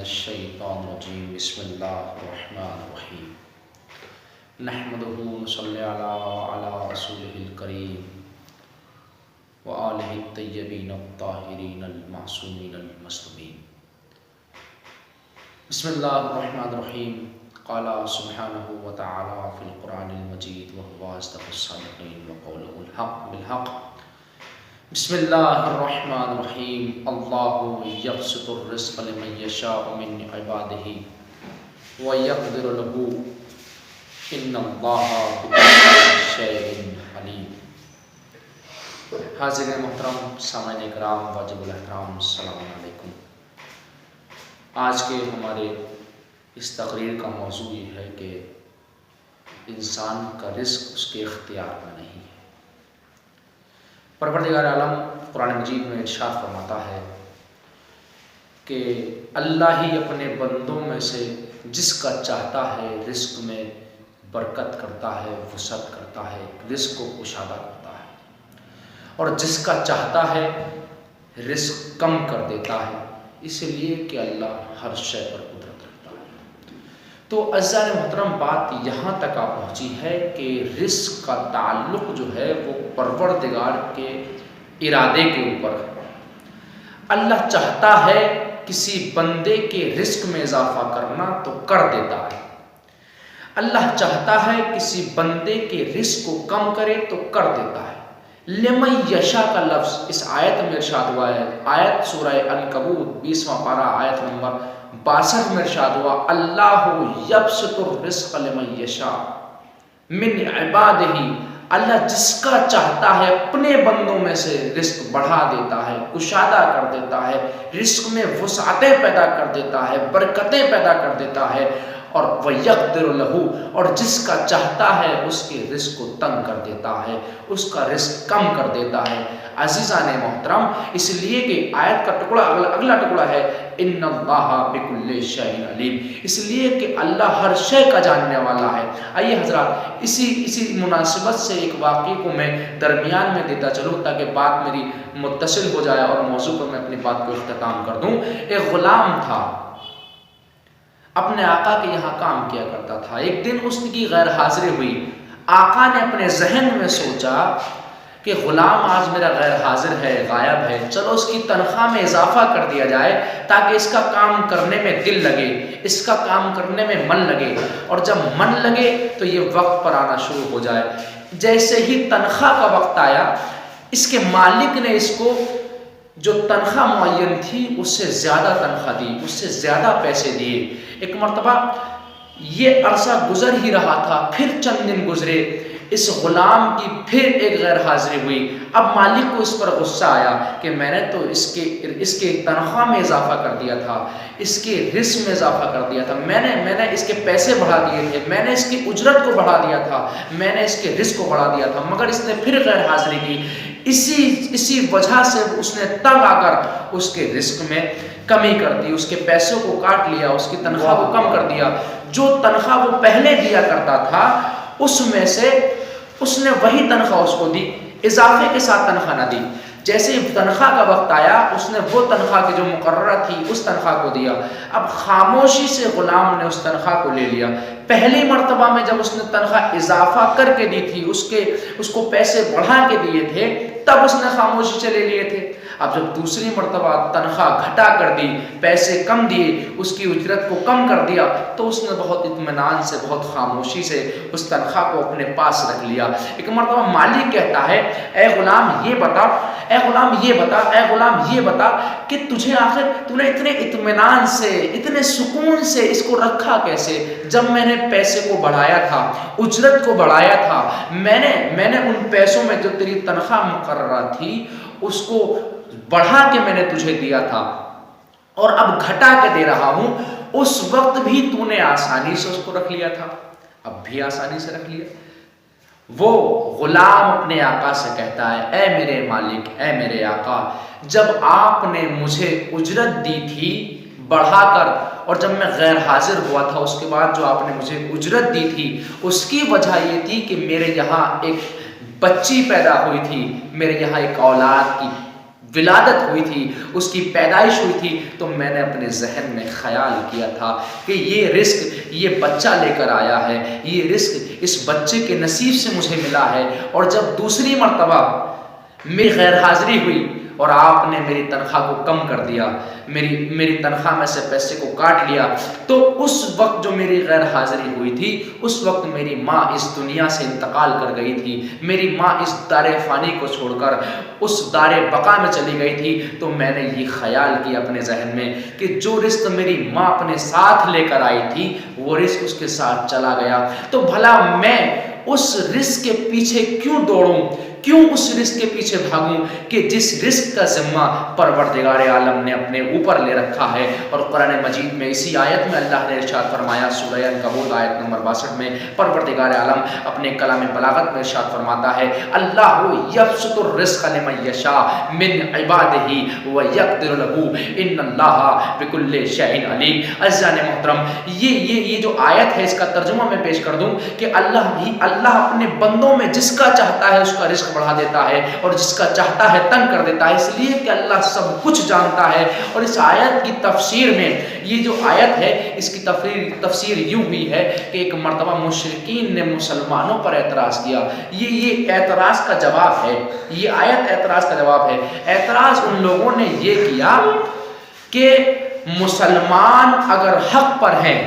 الشیطان الرجیم بسم اللہ الرحمن الرحیم نحمدہ ونصلی علی رسولہ الکریم وآلہ الطیبین الطاہرین المعصومین المصطفین۔ بسم اللہ الرحمن الرحیم۔ قال سبحانہ وتعالی فی القرآن المجید وهو اصدق الصادقین وقولہ الحق بالحق۔ بسم اللہ الرحمن الرحیم۔ اللہ یبسط الرزق لمن یشاء من عبادہ ویقدر لہ ان اللہ بکل شیء علیم۔ حاضرین محترم، سامعین کرام، واجب الاحترام، السلام علیکم۔ آج کے ہمارے اس تقریر کا موضوع یہ ہے کہ انسان کا رزق اس کے اختیار میں نہیں ہے۔ پروردگار عالم قرآن مجید میں ارشاد فرماتا ہے کہ اللہ ہی اپنے بندوں میں سے جس کا چاہتا ہے رزق میں برکت کرتا ہے، وسعت کرتا ہے، رزق کو کشادہ کرتا ہے، اور جس کا چاہتا ہے رزق کم کر دیتا ہے، اس لیے کہ اللہ ہر شے پر قدرت رکھتا ہے۔ تو عزیزان محترم، بات یہاں تک آ پہنچی ہے کہ رزق کا تعلق جو ہے وہ پروردگار کے ارادے کے اوپر ہے۔ اللہ چاہتا ہے کسی بندے کے رزق میں اضافہ کرنا تو کر دیتا ہے، اللہ چاہتا ہے کسی بندے کے رزق کو کم کرے تو کر دیتا ہے۔ لمن یشاء کا لفظ اس آیت میں ارشاد ہوا ہے۔ آیت سورہ عنکبوت 20واں پارہ آیت نمبر 62 میں ارشاد ہوا، اللہ یبسط الرزق لمن یشاء من عبادہ۔ اللہ جس کا چاہتا ہے اپنے بندوں میں سے رزق بڑھا دیتا ہے، کشادہ کر دیتا ہے، رزق میں وسعتیں پیدا کر دیتا ہے، برکتیں پیدا کر دیتا ہے، اور وَيَقْدِرُ لَهُ، اور جس کا چاہتا ہے اس کے رزق کو تنگ کر دیتا ہے، اس کا رزق کم کر دیتا ہے۔ عزیزان محترم، اس لیے کہ آیت کا ٹکڑا اگلا ٹکڑا ہے ان اللہ بکل شیء علیم، اس لیے کہ اللہ ہر شے کا جاننے والا ہے۔ آئیے حضرات، اسی مناسبت سے ایک واقعے کو میں درمیان میں دیتا چلوں تاکہ بات میری متصل ہو جائے اور موضوع پر میں اپنی بات کو اختتام کر دوں۔ ایک غلام تھا، اپنے آقا کے یہاں کام کیا کرتا تھا۔ ایک دن اس کی غیر حاضری ہوئی۔ آقا نے اپنے ذہن میں سوچا کہ غلام آج میرا غیر حاضر ہے، غائب ہے، چلو اس کی تنخواہ میں اضافہ کر دیا جائے تاکہ اس کا کام کرنے میں دل لگے، اس کا کام کرنے میں من لگے، اور جب من لگے تو یہ وقت پر آنا شروع ہو جائے۔ جیسے ہی تنخواہ کا وقت آیا، اس کے مالک نے اس کو جو تنخواہ معین تھی اس سے زیادہ تنخواہ دی، اس سے زیادہ پیسے دیے۔ ایک مرتبہ یہ عرصہ گزر ہی رہا تھا، پھر چند دن گزرے، اس غلام کی پھر ایک غیر حاضری ہوئی۔ اب مالک کو اس پر غصہ آیا کہ میں نے تو اس کے تنخواہ میں اضافہ کر دیا تھا، اس کے رزق میں اضافہ کر دیا تھا، میں نے اس کے پیسے بڑھا دیے تھے، میں نے اس کی اجرت کو بڑھا دیا تھا، میں نے اس کے رزق کو بڑھا دیا تھا، مگر اس نے پھر غیر حاضری کی۔ اسی وجہ سے اس نے تنگ آ کر اس کے رزق میں کمی کر دی، اس کے پیسوں کو کاٹ لیا، اس کی تنخواہ کو کم کر دیا۔ جو تنخواہ وہ پہلے دیا کرتا تھا اس میں سے اس نے وہی تنخواہ اس کو دی، اضافے کے ساتھ تنخواہ نہ دی۔ جیسے تنخواہ کا وقت آیا، اس نے وہ تنخواہ کی جو مقررہ تھی اس تنخواہ کو دیا۔ اب خاموشی سے غلام نے اس تنخواہ کو لے لیا۔ پہلی مرتبہ میں جب اس نے تنخواہ اضافہ کر کے دی تھی، اس کو پیسے بڑھا کے دیے تھے، تب اس نے خاموشی سے لے لیے تھے۔ اب جب دوسری مرتبہ تنخواہ گھٹا کر دی، پیسے کم دیے، اس کی اجرت کو کم کر دیا، تو اس نے بہت اطمینان سے، بہت خاموشی سے اس تنخواہ کو اپنے پاس رکھ لیا۔ ایک مرتبہ مالک کہتا ہے، اے غلام یہ بتا، اے غلام یہ بتا، اے غلام یہ بتا کہ تجھے آخر تو نے اتنے اطمینان سے، اتنے سکون سے اس کو رکھا کیسے؟ جب میں نے پیسے کو بڑھایا تھا، اجرت کو بڑھایا تھا، میں نے ان پیسوں میں جو تیری تنخواہ مقررہ تھی اس کو بڑھا کے میں نے تجھے دیا تھا، اور اب گھٹا کے دے رہا ہوں، اس وقت بھی تو نے آسانی سے اس کو رکھ لیا تھا، اب بھی آسانی سے رکھ لیا۔ وہ غلام اپنے آقا سے کہتا ہے، اے میرے مالک، اے میرے آقا، جب آپ نے مجھے اجرت دی تھی بڑھا کر، اور جب میں غیر حاضر ہوا تھا اس کے بعد جو آپ نے مجھے اجرت دی تھی، اس کی وجہ یہ تھی کہ میرے یہاں ایک بچی پیدا ہوئی تھی، میرے یہاں ایک اولاد کی ولادت ہوئی تھی، اس کی پیدائش ہوئی تھی، تو میں نے اپنے ذہن میں خیال کیا تھا کہ یہ رزق یہ بچہ لے کر آیا ہے، یہ رزق اس بچے کے نصیب سے مجھے ملا ہے۔ اور جب دوسری مرتبہ میری غیر حاضری ہوئی اور آپ نے میری تنخواہ کو کم کر دیا، میری تنخواہ میں سے پیسے کو کاٹ لیا، تو اس وقت جو میری غیر حاضری ہوئی تھی، اس وقت میری ماں اس دنیا سے انتقال کر گئی تھی، میری ماں اس دار فانی کو چھوڑ کر اس دار بقا میں چلی گئی تھی۔ تو میں نے یہ خیال کیا اپنے ذہن میں کہ جو رزق میری ماں اپنے ساتھ لے کر آئی تھی، وہ رزق اس کے ساتھ چلا گیا، تو بھلا میں اس رزق کے پیچھے کیوں دوڑوں، کیوں اس رزق کے پیچھے بھاگوں کہ جس رزق کا ذمہ پروردگار عالم نے اپنے اوپر لے رکھا ہے۔ اور قرآن مجید میں اسی آیت میں اللہ نے ارشاد فرمایا، سورہ عنکبوت آیت نمبر 62 میں پروردگار عالم اپنے کلام بلاغت میں ارشاد فرماتا ہے، اللہ یبسط الرزق لمن یشاء من عبادہ ویقدر لہ ان اللہ بکل شیء علیم۔ عزیزان محترم، یہ جو آیت ہے اس کا ترجمہ میں پیش کر دوں کہ اللہ اپنے بندوں میں جس کا چاہتا ہے اس کا رزق بڑھا دیتا ہے، اور جس کا چاہتا ہے تنگ کر دیتا ہے، اس لیے کہ اللہ سب کچھ جانتا ہے۔ اور اس آیت کی تفسیر میں، یہ جو آیت ہے اس کی تفسیر یوں ہوئی ہے کہ ایک مرتبہ مشرکین نے مسلمانوں پر اعتراض کیا۔ یہ اعتراض کا جواب ہے، یہ آیت اعتراض کا جواب ہے۔ اعتراض ان لوگوں نے یہ کیا کہ مسلمان اگر حق پر ہیں،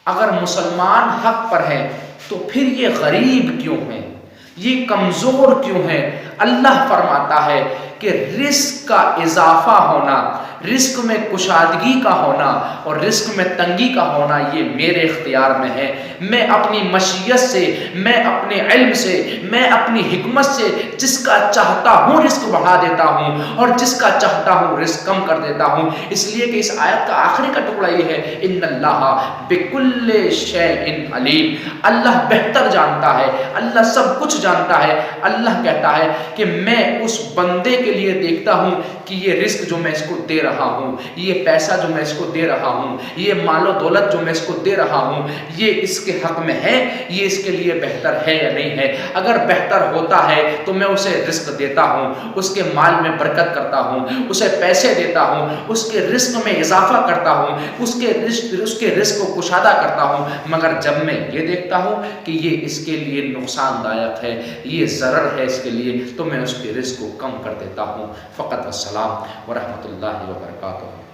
اگر مسلمان حق پر ہیں تو پھر یہ غریب کیوں ہیں، یہ کمزور کیوں ہیں؟ اللہ فرماتا ہے کہ رزق کا اضافہ ہونا، رزق میں کشادگی کا ہونا اور رزق میں تنگی کا ہونا یہ میرے اختیار میں ہے۔ میں اپنی مشیت سے، میں اپنے علم سے، میں اپنی حکمت سے جس کا چاہتا ہوں رزق بڑھا دیتا ہوں اور جس کا چاہتا ہوں رزق کم کر دیتا ہوں۔ اس لیے کہ اس آیت کا آخری کا ٹکڑا یہ ہے، ان اللہ بکل شیء علیم، اللہ بہتر جانتا ہے، اللہ سب کچھ جانتا ہے۔ اللہ کہتا ہے کہ میں اس بندے کے لیے دیکھتا ہوں کہ یہ رزق جو میں اس کو دے رہا ہوں، یہ پیسہ جو میں اس کو دے رہا ہوں، یہ مال و دولت جو میں اس کو دے رہا ہوں، یہ اس کے حق میں ہے، یہ اس کے لیے بہتر ہے یا نہیں ہے۔ اگر بہتر ہوتا ہے تو میں اسے رزق دیتا ہوں، اس کے مال میں برکت کرتا ہوں، اسے پیسے دیتا ہوں، اس کے رزق میں اضافہ کرتا ہوں، اس کے رزق کو کشادہ کرتا ہوں۔ مگر جب میں یہ دیکھتا ہوں کہ یہ اس کے لیے نقصان دایک ہے، یہ ضرر ہے اس کے لیے، تو میں اس کے رزق کو کم کر دیتا ہوں۔ فقط السلام ورحمۃ اللہ وبرکاتہ۔